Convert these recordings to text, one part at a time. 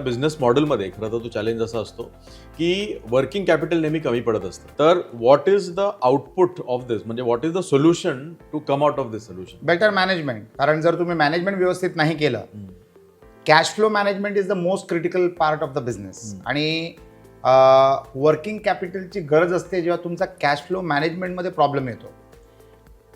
Business मॉडेलमध्ये खरं तर तो चॅलेंज असा असतो की वर्किंग कॅपिटल नेहमी कमी पडत असतं. तर what is the output of this, म्हणजे what is the solution to come out of this solution? Better management. कारण जर तुम्ही मॅनेजमेंट व्यवस्थित नाही केलं, cash flow management is the most critical part of the business. आणि वर्किंग कॅपिटलची गरज असते जेव्हा तुमचा कॅश फ्लो मॅनेजमेंटमध्ये प्रॉब्लेम येतो.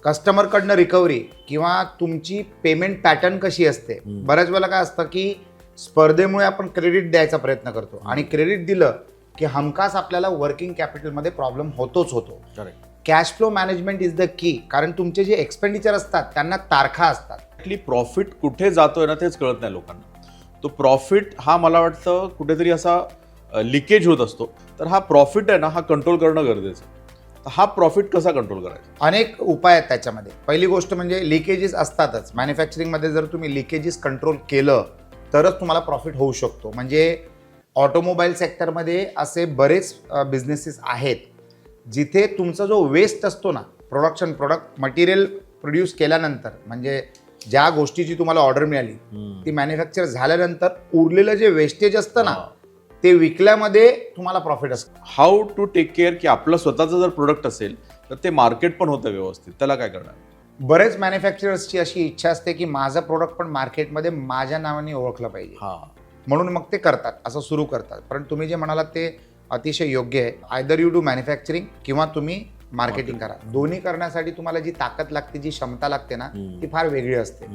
कस्टमरकडनं रिकव्हरी किंवा तुमची पेमेंट पॅटर्न कशी असते. बऱ्याच वेळेला काय असतं की स्पर्धेमुळे आपण क्रेडिट द्यायचा प्रयत्न करतो आणि क्रेडिट दिलं की हमखास आपल्याला वर्किंग कॅपिटलमध्ये प्रॉब्लेम होतोच होतो. Cash flow management is the key. कारण तुमचे जे एक्सपेंडिचर असतात त्यांना तारखा असतात. प्रॉफिट कुठे जातोय ना तेच कळत नाही लोकांना. तो प्रॉफिट हा मला वाटतं कुठेतरी असा लिकेज होत असतो. तर हा प्रॉफिट आहे ना, हा कंट्रोल करणं गरजेचं आहे. तर हा प्रॉफिट कसा कंट्रोल करायचा? अनेक उपाय आहेत त्याच्यामध्ये. पहिली गोष्ट म्हणजे लिकेजेस असतातच. मॅन्युफॅक्चरिंगमध्ये जर तुम्ही लिकेजेस कंट्रोल केलं तरच तुम्हाला प्रॉफिट होऊ शकतो. म्हणजे ऑटोमोबाईल सेक्टरमध्ये असे बरेच बिझनेसेस आहेत जिथे तुमचा जो वेस्ट असतो ना, प्रोडक्ट मटेरियल प्रोड्यूस केल्यानंतर, म्हणजे ज्या गोष्टीची तुम्हाला ऑर्डर मिळाली ती मॅन्युफॅक्चर झाल्यानंतर उरलेलं जे वेस्टेज असतं ना, ते विकल्यामध्ये तुम्हाला प्रॉफिट असतं. हाऊ टू टेक केअर की आपलं स्वतःचं जर प्रोडक्ट असेल तर ते मार्केट पण होतं व्यवस्थित, त्याला काय करणार? बरेच मॅन्युफॅक्चरर्सची अशी इच्छा असते की माझं प्रोडक्ट पण मार्केटमध्ये माझ्या नावाने ओळखलं पाहिजे. म्हणून मग ते करतात, असं सुरू करतात. पण तुम्ही जे म्हणालात ते अतिशय योग्य आहे. आयदर यू डू मॅन्युफॅक्चरिंग किंवा तुम्ही मार्केटिंग करा. दोन्ही करण्यासाठी तुम्हाला जी ताकद लागते, जी क्षमता लागते ना, ती फार वेगळी असते.